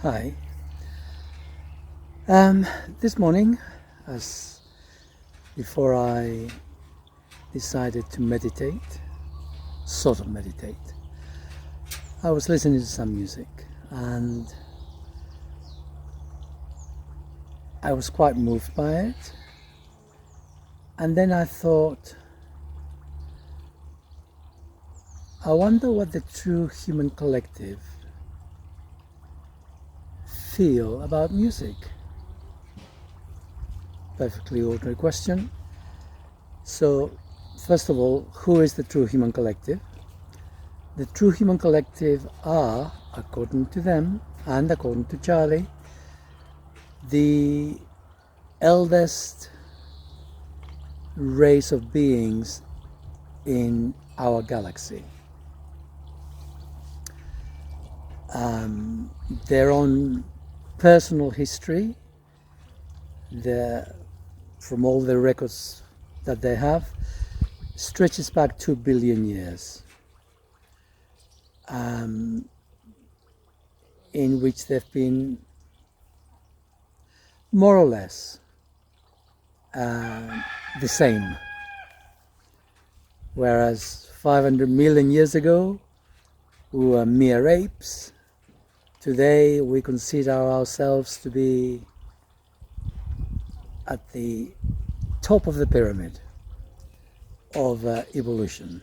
Hi. This morning, as before I decided to meditate, sort of meditate, I was listening to some music and I was quite moved by it. And then I thought, I wonder what the true human collective feel about music. Perfectly ordinary question. So, first of all, who is the true human collective? The true human collective are, according to them and according to Charlie, the eldest race of beings in our galaxy. Their own personal history, from all the records that they have, stretches back 2 billion years, in which they've been more or less the same. Whereas 500 million years ago, we were mere apes. Today, we consider ourselves to be at the top of the pyramid of evolution.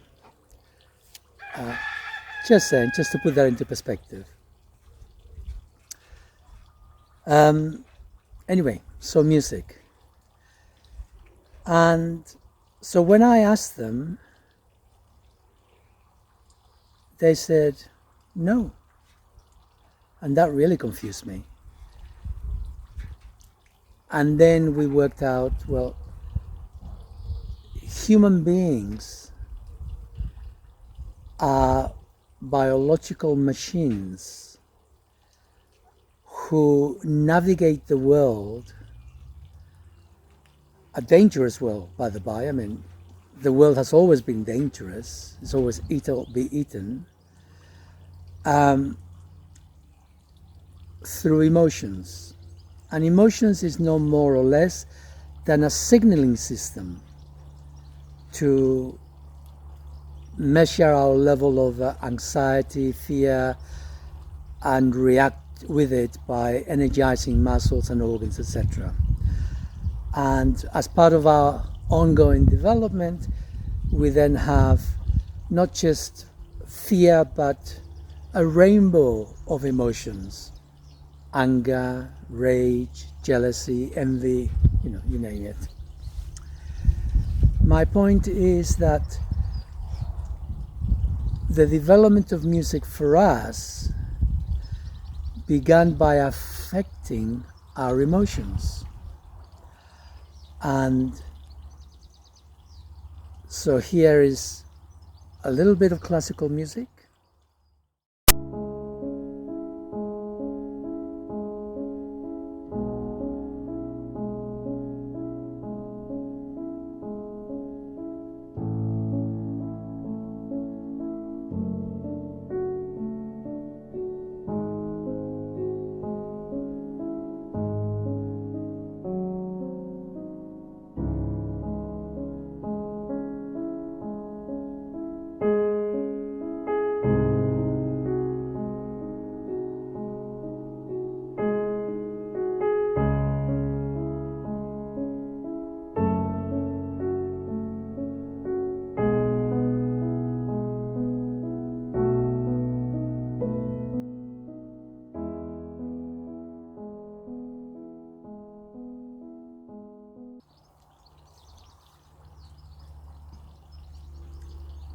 Just saying, just to put that into perspective. Anyway, so music. And so when I asked them, they said no. And that really confused me. And then we worked out, well, human beings are biological machines who navigate the world, a dangerous world, by the by. I mean, the world has always been dangerous. It's always eat or be eaten. Through emotions. And emotions is no more or less than a signaling system to measure our level of anxiety, fear, and react with it by energizing muscles and organs, etc. And as part of our ongoing development, we then have not just fear, but a rainbow of emotions: anger, rage, jealousy, envy, you name it. My point is that the development of music for us began by affecting our emotions. And so here is a little bit of classical music.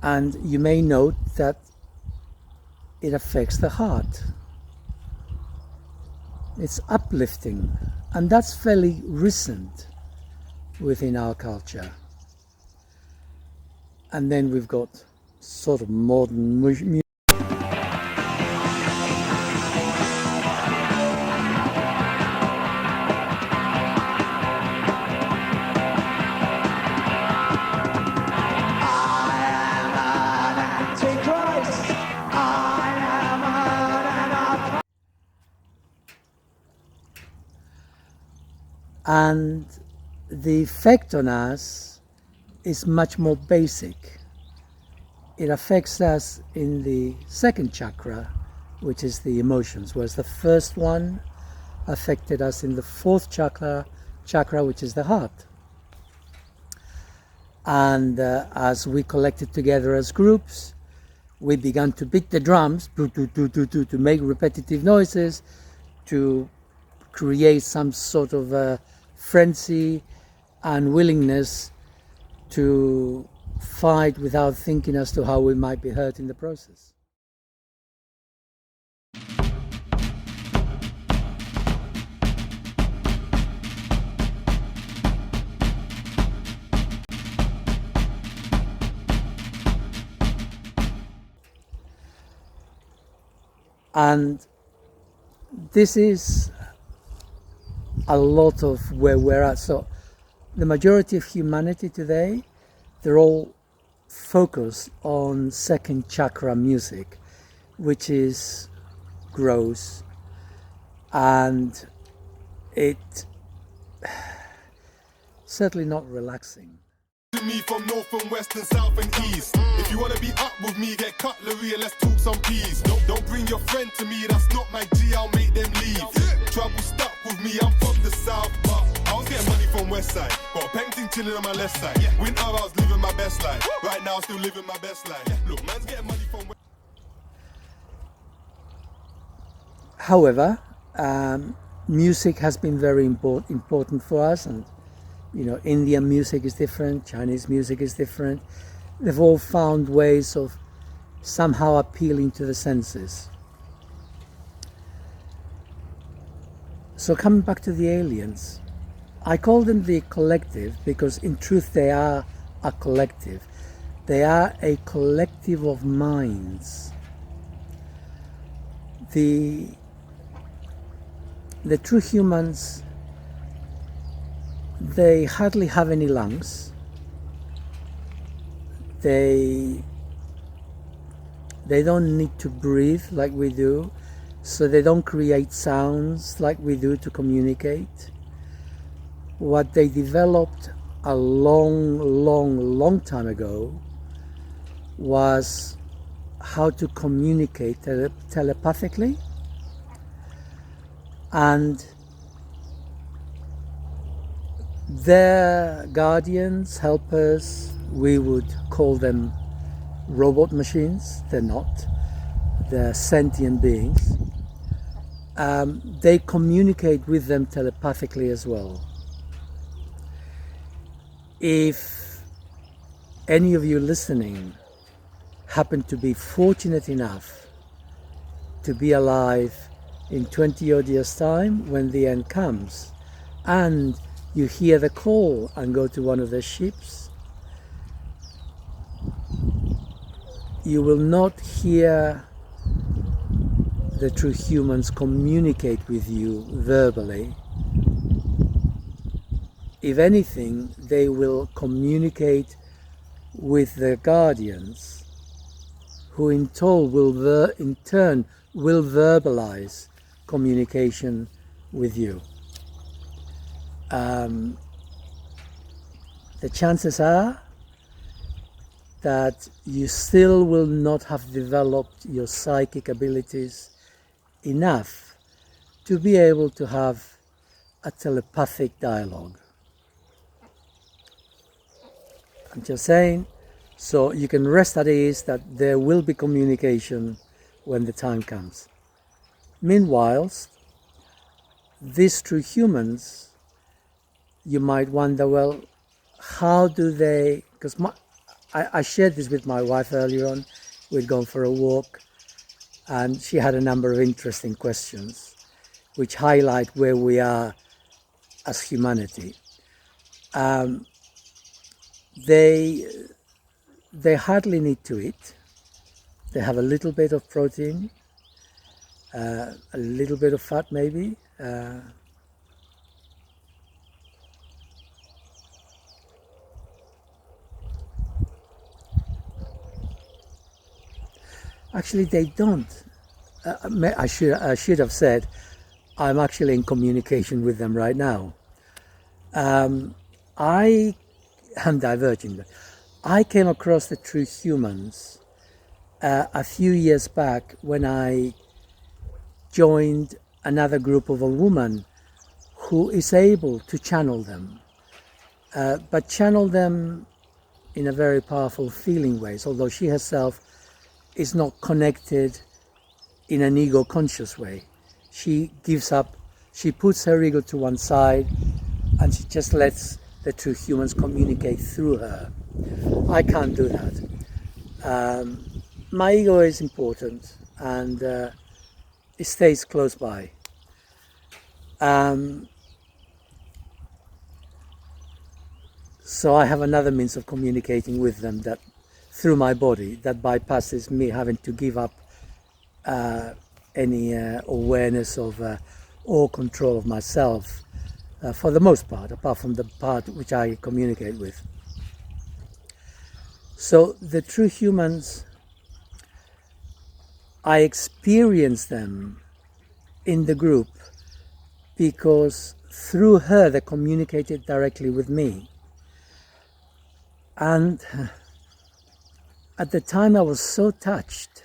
And you may note that it affects the heart. It's uplifting, and that's fairly recent within our culture. And then we've got sort of modern music. And the effect on us is much more basic. It affects us in the second chakra, which is the emotions, whereas the first one affected us in the fourth chakra, which is the heart. And as we collected together as groups, we began to beat the drums, to make repetitive noises, to create some sort of frenzy and willingness to fight without thinking as to how we might be hurt in the process. And this is a lot of where we're at. So the majority of humanity today, they're all focused on second chakra music, which is gross, and it certainly not relaxing. Me from north and west and south and east. If you wanna be up with me, get cutlery and let's talk some peas. Don't bring your friend to me, that's not my G, I'll make them leave. Trouble stuck with me, I'm from the south, but I was getting money from west side. Got a painting chilling on my left side. Winter I was living my best life. Right now I'm still living my best life. Look, man's getting money from west. However, music has been very important for us, and Indian music is different, Chinese music is different. They've all found ways of somehow appealing to the senses. So coming back to the aliens, I call them the collective because in truth they are a collective. They are a collective of minds. The true humans, they hardly have any lungs. They don't need to breathe like we do, so they don't create sounds like we do to communicate. What they developed a long time ago was how to communicate telepathically, and their guardians, helpers, we would call them robot machines. They're not. They're sentient beings. They communicate with them telepathically as well. If any of you listening happen to be fortunate enough to be alive in 20 odd years' time when the end comes, and you hear the call and go to one of the ships, you will not hear the true humans communicate with you verbally. If anything, they will communicate with their guardians, who in turn will verbalize communication with you. The chances are that you still will not have developed your psychic abilities enough to be able to have a telepathic dialogue. I'm just saying, so you can rest at ease that there will be communication when the time comes. Meanwhile, these true humans, you might wonder, well, how do they, because I shared this with my wife earlier on. We'd gone for a walk and she had a number of interesting questions which highlight where we are as humanity. They hardly need to eat. They have a little bit of protein, a little bit of fat maybe. Actually, they don't. I should have said, I'm actually in communication with them right now. I am diverging, but I came across the true humans a few years back when I joined another group of a woman who is able to channel them, but channel them in a very powerful feeling ways, although she herself is not connected in an ego conscious way. She gives up, she puts her ego to one side and she just lets the true humans communicate through her. I can't do that. My ego is important and it stays close by. So I have another means of communicating with them that through my body that bypasses me having to give up any awareness of or control of myself for the most part, apart from the part which I communicate with. So the true humans, I experience them in the group because through her they communicated directly with me. And at the time I was so touched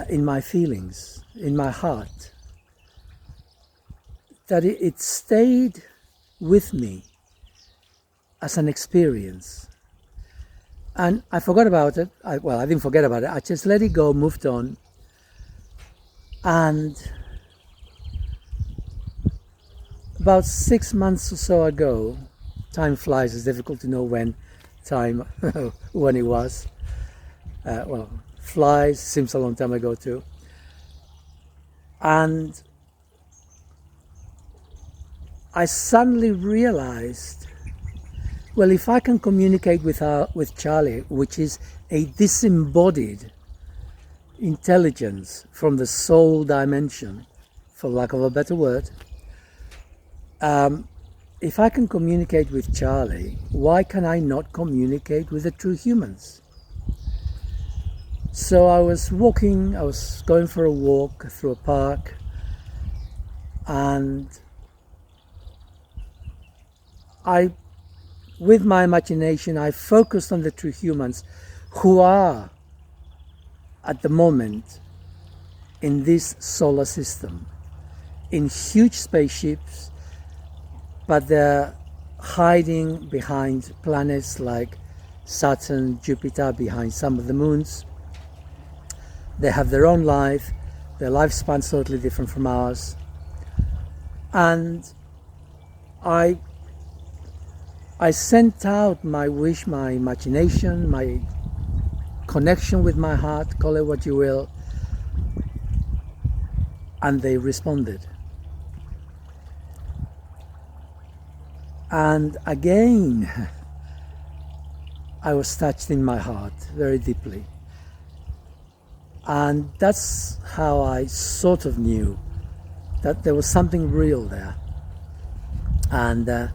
in my feelings, in my heart, that it stayed with me as an experience. And I forgot about it. I didn't forget about it. I just let it go, moved on. And about 6 months or so ago, time flies, it's difficult to know when it was. Flies, seems a long time ago too. And I suddenly realized, well, if I can communicate with Charlie, which is a disembodied intelligence from the soul dimension, for lack of a better word, if I can communicate with Charlie, why can I not communicate with the true humans? So I was going for a walk through a park, and with my imagination, I focused on the true humans who are at the moment in this solar system, in huge spaceships, but they're hiding behind planets like Saturn, Jupiter, behind some of the moons. They have their own life, their lifespan's totally different from ours. And I sent out my wish, my imagination, my connection with my heart, call it what you will, and they responded. And again, I was touched in my heart very deeply. And that's how I sort of knew that there was something real there. And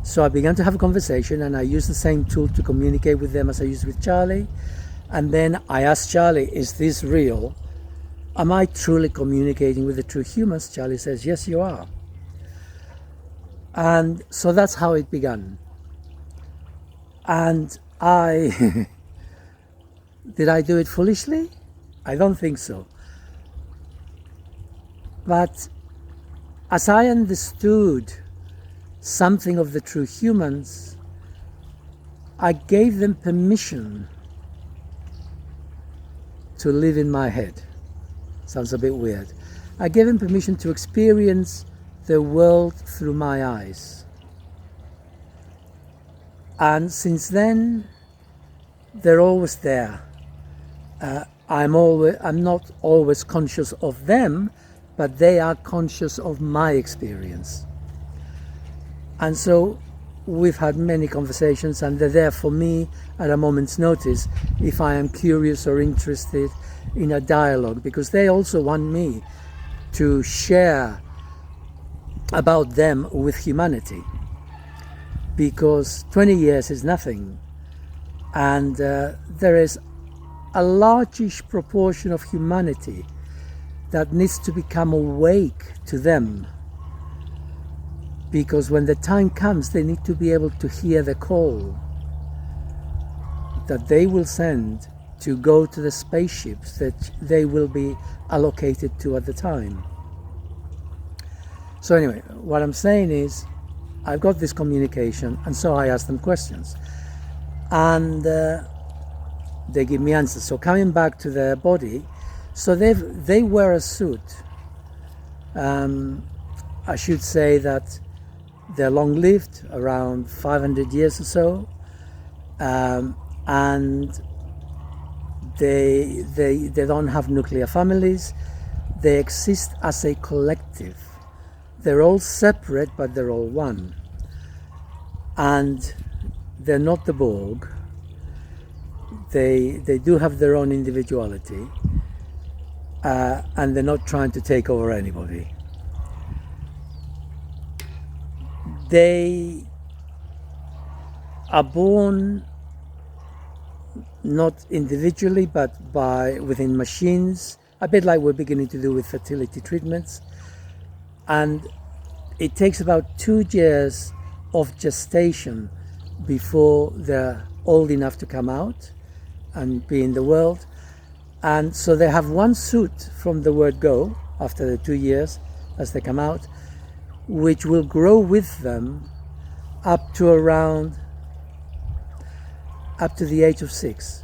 so I began to have a conversation, and I used the same tool to communicate with them as I used with Charlie. And then I asked Charlie, is this real? Am I truly communicating with the true humans? Charlie says, yes, you are. And so that's how it began. And did I do it foolishly? I don't think so. But as I understood something of the true humans, I gave them permission to live in my head. Sounds a bit weird. I gave them permission to experience the world through my eyes. And since then, they're always there. I'm not always conscious of them, but they are conscious of my experience. And so we've had many conversations, and they're there for me at a moment's notice if I am curious or interested in a dialogue, because they also want me to share about them with humanity, because 20 years is nothing, and there is a largish proportion of humanity that needs to become awake to them. because when the time comes, they need to be able to hear the call that they will send to go to the spaceships that they will be allocated to at the time. So anyway, what I'm saying is, I've got this communication, and so I ask them questions, and they give me answers. So coming back to their body, so they wear a suit. I should say that they're long-lived, around 500 years or so, and they don't have nuclear families. They exist as a collective. They're all separate, but they're all one. And they're not the Borg. They do have their own individuality, and they're not trying to take over anybody. They are born not individually, but within machines, a bit like we're beginning to do with fertility treatments. And it takes about 2 years of gestation before they're old enough to come out and be in the world. And so they have one suit from the word go after the 2 years as they come out, which will grow with them up to the age of 6.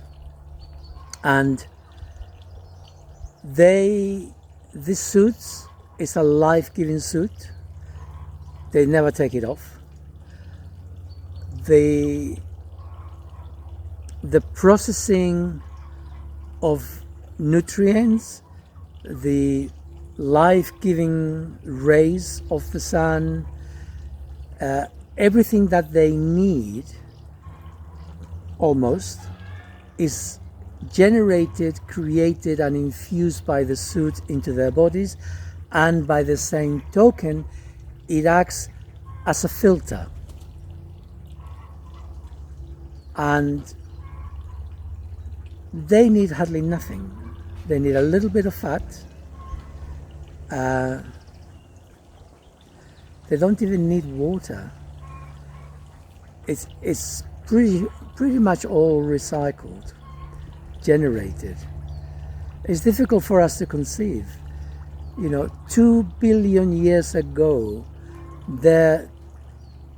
And this suit is a life-giving suit. They never take it off. The processing of nutrients, the life-giving rays of the sun, everything that they need almost is generated, created and infused by the suit into their bodies, and by the same token it acts as a filter. And they need hardly nothing. They need a little bit of fat. They don't even need water. It's pretty much all recycled, generated. It's difficult for us to conceive. 2 billion years ago, their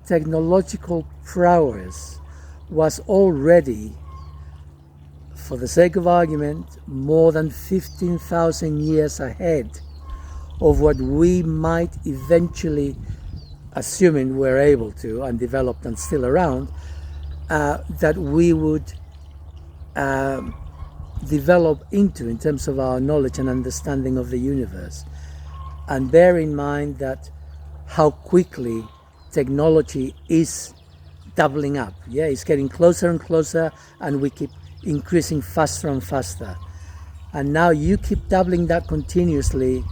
technological prowess was already, for the sake of argument, more than 15,000 years ahead of what we might eventually, assuming we're able to and developed and still around, that we would develop into in terms of our knowledge and understanding of the universe. And bear in mind that how quickly technology is doubling up. Yeah, it's getting closer and closer, and we keep increasing faster and faster. And now you keep doubling that continuously.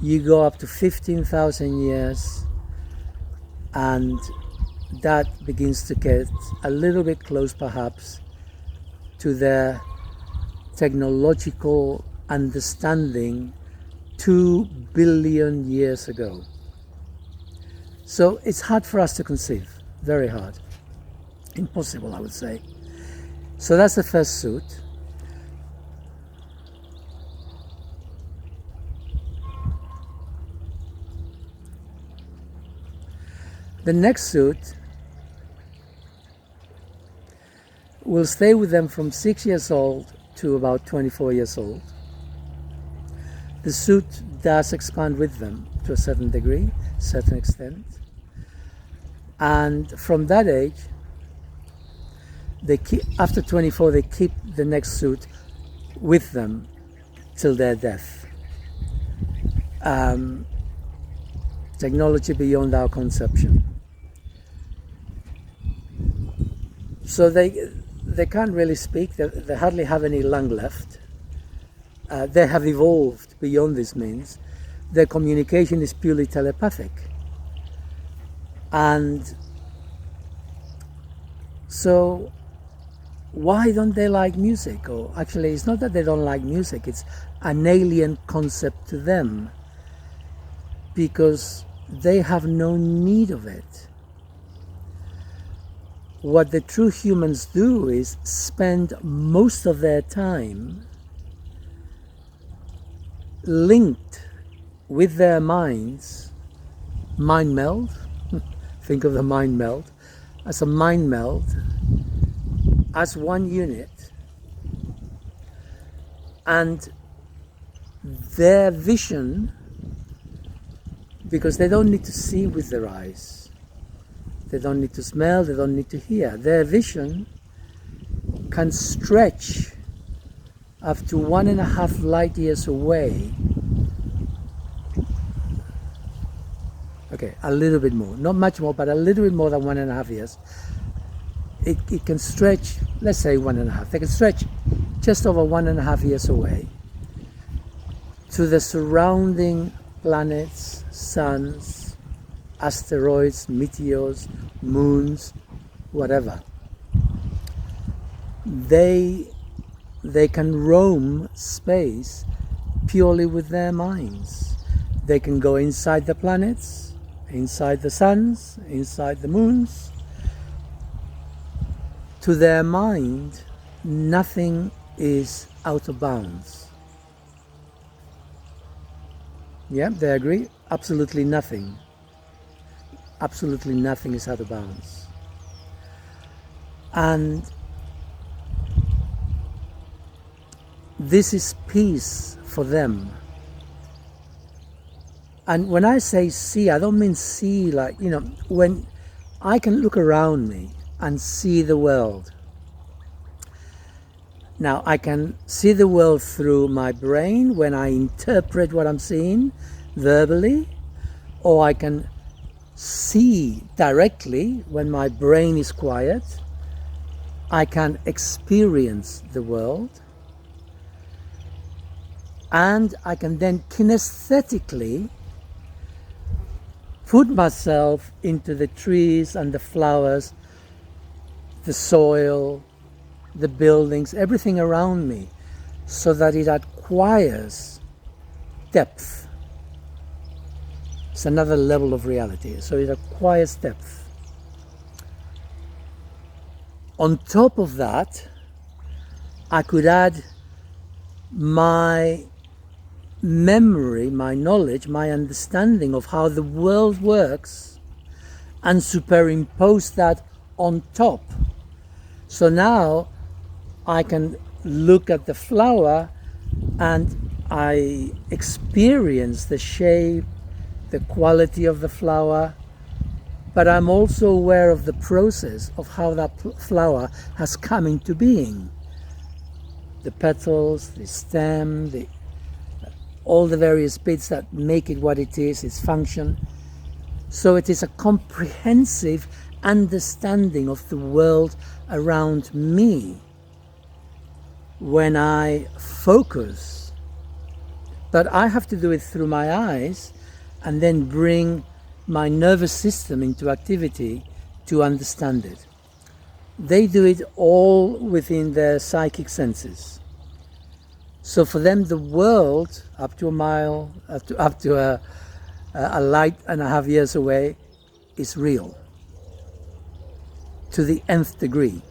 You go up to 15,000 years, and that begins to get a little bit close perhaps to their technological understanding 2 billion years ago. So it's hard for us to conceive, very hard. Impossible, I would say. So that's the first suit. The next suit will stay with them from 6 years old to about 24 years old. The suit does expand with them to a certain degree, certain extent. And from that age, after 24, they keep the next suit with them till their death. Technology beyond our conception. So they can't really speak. They hardly have any lung left. They have evolved beyond this means. Their communication is purely telepathic. And so why don't they like music? Or actually, it's not that they don't like music, it's an alien concept to them. Because they have no need of it. What the true humans do is spend most of their time linked with their minds, mind meld. Think of the mind meld as a mind meld, as one unit, and their vision, because they don't need to see with their eyes, they don't need to smell, they don't need to hear. Their vision can stretch up to 1.5 light years away. Okay, a little bit more, not much more, but a little bit more than 1.5 years. It can stretch, let's say 1.5. They can stretch just over 1.5 years away to the surrounding planets, suns, asteroids, meteors, moons, whatever. They can roam space purely with their minds. They can go inside the planets, inside the suns, inside the moons. To their mind, nothing is out of bounds. Yeah, they agree? Absolutely nothing. Absolutely nothing is out of bounds. And this is peace for them. And when I say see, I don't mean see like, when I can look around me and see the world. Now, I can see the world through my brain when I interpret what I'm seeing verbally, or I can see directly when my brain is quiet. I can experience the world, and I can then kinesthetically put myself into the trees and the flowers, the soil, the buildings, everything around me, so that it acquires depth. It's another level of reality, so it acquires depth. On top of that, I could add my memory, my knowledge, my understanding of how the world works, and superimpose that on top. So now I can look at the flower and I experience the shape, the quality of the flower, but I'm also aware of the process of how that flower has come into being. The petals, the stem, all the various bits that make it what it is, its function. So it is a comprehensive understanding of the world around me when I focus. But I have to do it through my eyes and then bring my nervous system into activity to understand it. They do it all within their psychic senses. So for them, the world, up to a mile, up to a light and a half years away, is real to the nth degree.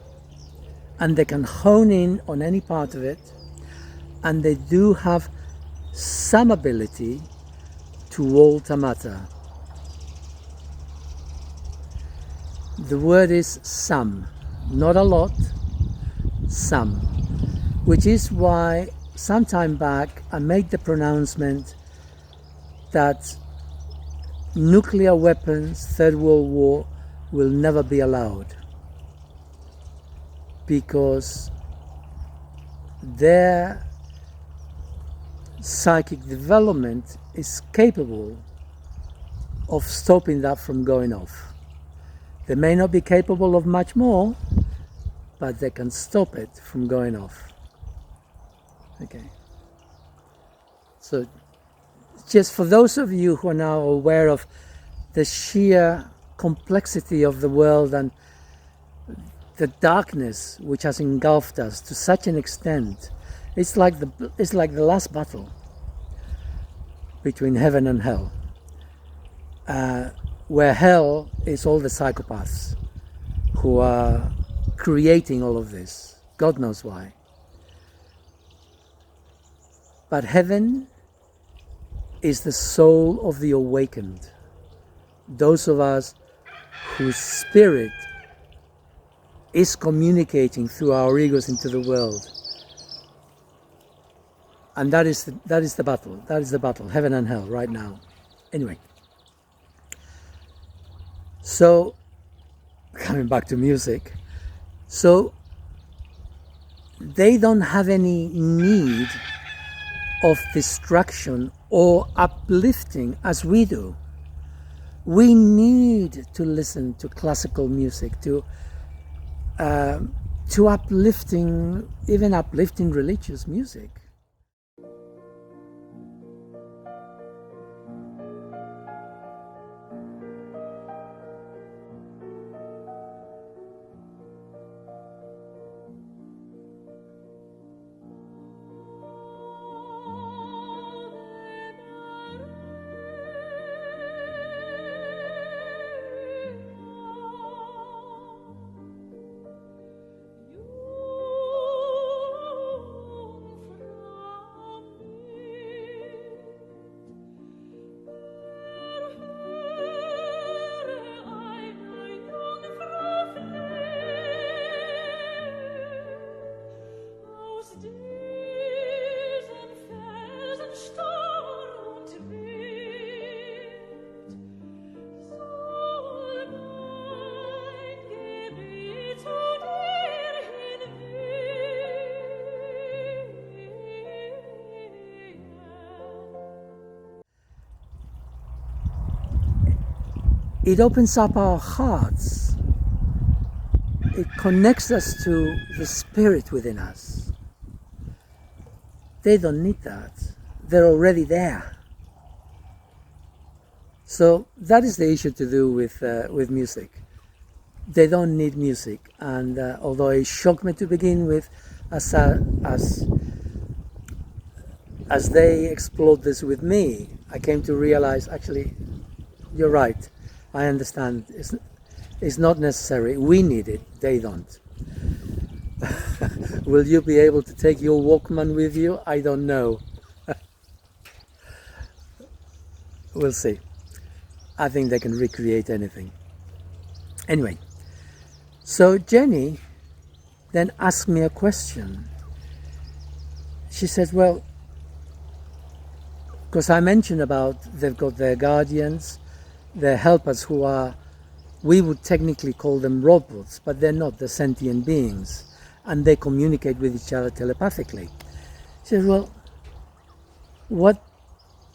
And they can hone in on any part of it, and they do have some ability to alter matter. The word is some, not a lot, some, which is why some time back I made the pronouncement that nuclear weapons, Third World War, will never be allowed, because their psychic development is capable of stopping that from going off. They may not be capable of much more, but they can stop it from going off. Okay. So just for those of you who are now aware of the sheer complexity of the world and the darkness which has engulfed us to such an extent, it's like the last battle between heaven and hell. where hell is all the psychopaths who are creating all of this. God knows why. But heaven is the soul of the awakened. Those of us whose spirit is communicating through our egos into the world. And that is the battle. That is the battle, heaven and hell, right now. Anyway. So, coming back to music. So, they don't have any need of distraction or uplifting as we do. We need to listen to classical music, to uplifting, even uplifting religious music. It opens up our hearts. It connects us to the spirit within us. They don't need that. They're already there. So that is the issue to do with music. They don't need music, and although it shocked me to begin with, as they explored this with me, I came to realize, actually, you're right. I understand. It's not necessary. We need it. They don't. Will you be able to take your Walkman with you? I don't know. We'll see. I think they can recreate anything. Anyway, so Jenny then asked me a question. She said, well, because I mentioned about they've got their guardians, their helpers who are, we would technically call them robots, but they're not, they're sentient beings, and they communicate with each other telepathically. She said, well, what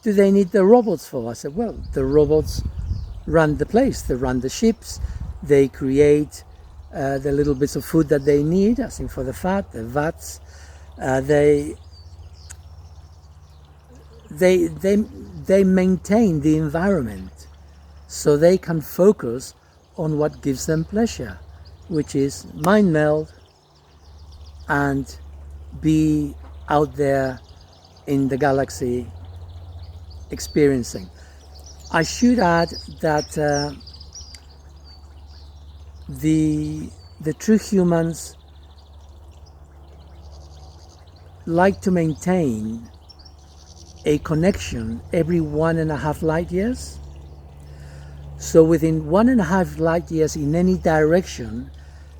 do they need the robots for? I said, well, the robots run the place, they run the ships, they create the little bits of food that they need, I think for the fat, the vats, they maintain the environment so they can focus on what gives them pleasure, which is mind meld and be out there in the galaxy experiencing. I should add that the true humans like to maintain a connection every 1.5 light years. So within 1.5 light years in any direction,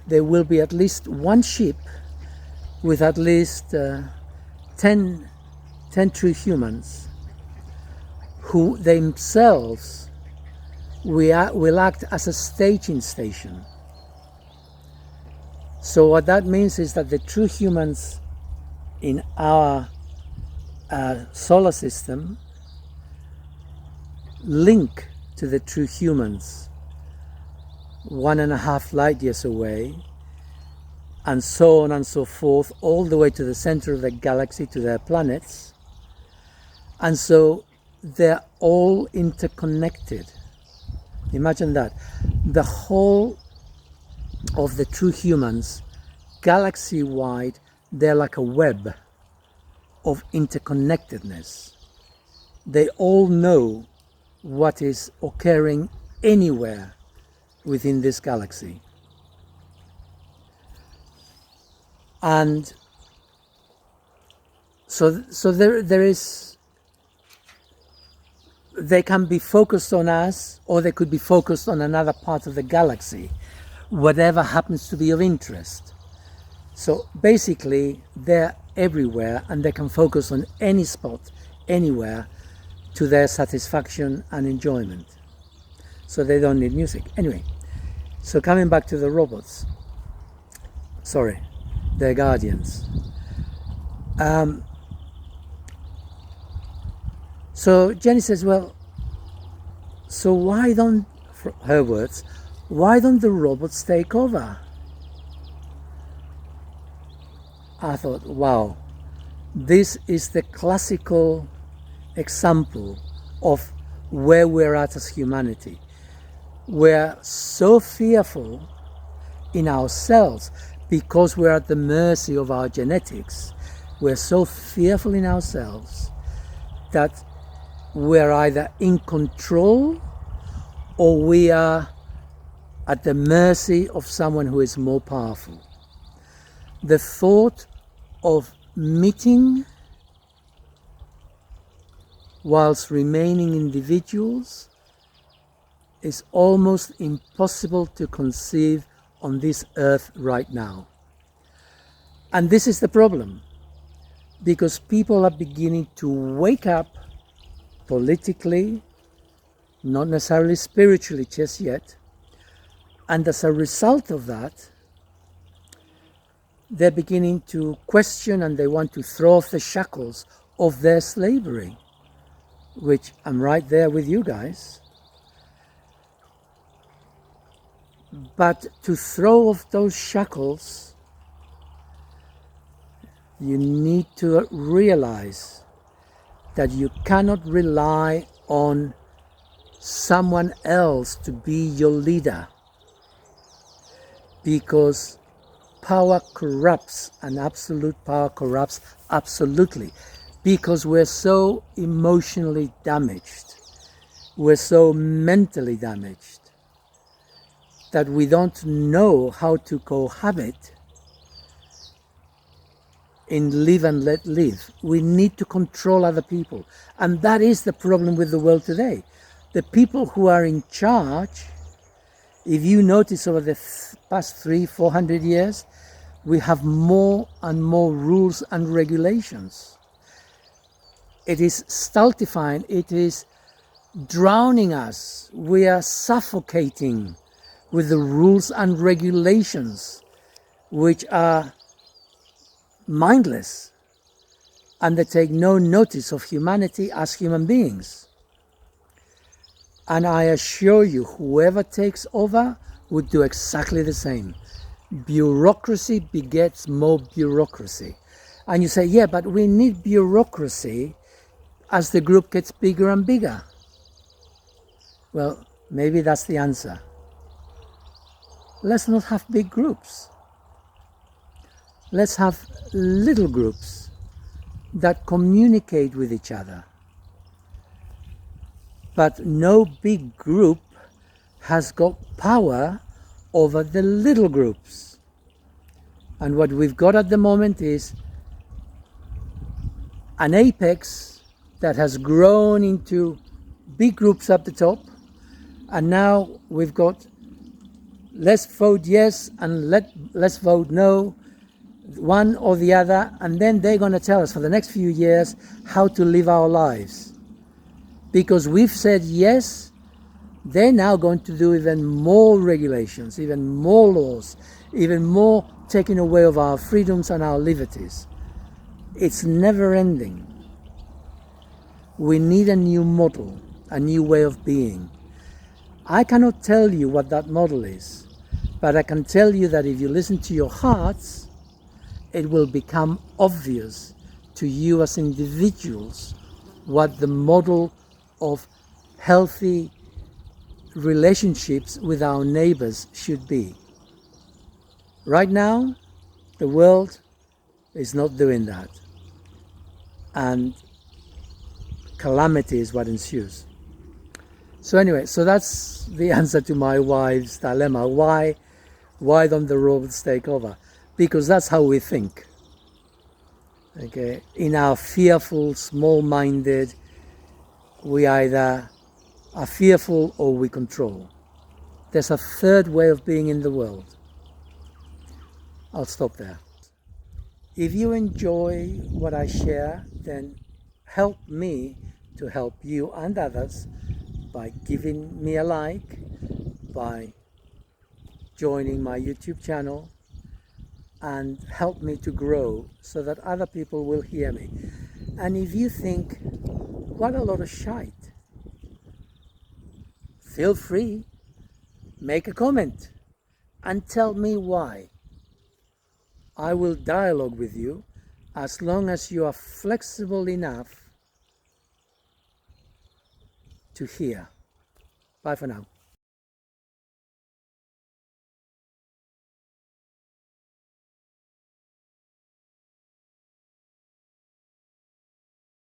there will be at least one ship with at least 10 true humans who themselves will act as a staging station. So what that means is that the true humans in our solar system link to the true humans 1.5 light years away, and so on and so forth, all the way to the center of the galaxy, to their planets. And so they're all interconnected. Imagine that. The whole of the true humans, galaxy-wide, they're like a web of interconnectedness. They all know what is occurring anywhere within this galaxy. And so there is, they can be focused on us, or they could be focused on another part of the galaxy, whatever happens to be of interest. So basically they're everywhere, and they can focus on any spot, anywhere, to their satisfaction and enjoyment. So they don't need music. Anyway, so coming back to the robots, sorry, their guardians. So Jenny says, well, so why don't, her words, why don't the robots take over? I thought, wow, this is the classical example of where we're at as humanity. We're so fearful in ourselves because we're at the mercy of our genetics. We're so fearful in ourselves that we're either in control or we are at the mercy of someone who is more powerful. The thought of meeting whilst remaining individuals is almost impossible to conceive on this earth right now. And this is the problem, because people are beginning to wake up politically, not necessarily spiritually just yet, and as a result of that, they're beginning to question and they want to throw off the shackles of their slavery, which I'm right there with you guys. But to throw off those shackles, you need to realize that you cannot rely on someone else to be your leader, because power corrupts, and absolute power corrupts absolutely, because we're so emotionally damaged, we're so mentally damaged, that we don't know how to cohabit in live and let live. We need to control other people. And that is the problem with the world today. The people who are in charge, if you notice over the past 300-400 years, we have more and more rules and regulations. It is stultifying, it is drowning us. We are suffocating with the rules and regulations, which are mindless, and they take no notice of humanity as human beings. And I assure you, whoever takes over would do exactly the same. Bureaucracy begets more bureaucracy. And you say, yeah, but we need bureaucracy as the group gets bigger and bigger. Well, maybe that's the answer. Let's not have big groups. Let's have little groups that communicate with each other. But no big group has got power over the little groups. And what we've got at the moment is an apex that has grown into big groups up the top, and now we've got let's vote yes and let's vote no, one or the other, and then they're going to tell us for the next few years how to live our lives. Because we've said yes, they're now going to do even more regulations, even more laws, even more taking away of our freedoms and our liberties. It's never ending. We need a new model, a new way of being. I cannot tell you what that model is, but I can tell you that if you listen to your hearts, it will become obvious to you as individuals what the model of healthy relationships with our neighbors should be. Right now, the world is not doing that, and calamity is what ensues. So anyway, so that's the answer to my wife's dilemma. Why don't the robots take over? Because that's how we think. Okay, in our fearful, small-minded, we either are fearful or we control. There's a third way of being in the world. I'll stop there. If you enjoy what I share, then help me to help you and others by giving me a like, by joining my YouTube channel, and help me to grow so that other people will hear me. And if you think, what a lot of shite, feel free, make a comment and tell me why. I will dialogue with you as long as you are flexible enough to hear. Bye for now.